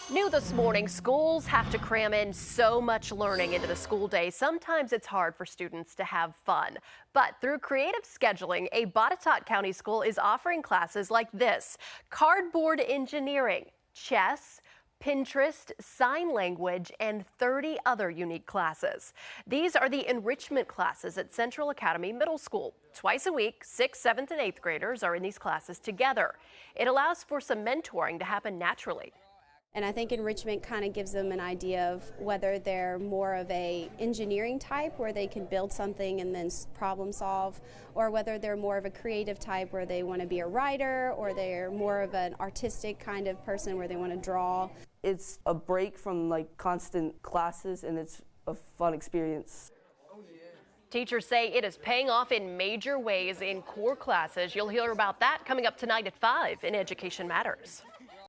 New this morning, schools have to cram in so much learning into the school day. Sometimes it's hard for students to have fun. But through creative scheduling, a Botetourt County school is offering classes like this: cardboard engineering, chess, Pinterest, sign language, and 30 other unique classes. These are the enrichment classes at Central Academy Middle School. Twice a week, 6th, 7th, and 8th graders are in these classes together. It allows for some mentoring to happen naturally. And I think enrichment kind of gives them an idea of whether they're more of a engineering type where they can build something and then problem solve, or whether they're more of a creative type where they want to be a writer, or they're more of an artistic kind of person where they want to draw. It's a break from constant classes, and it's a fun experience. Teachers say it is paying off in major ways in core classes. You'll hear about that coming up tonight at 5 in Education Matters.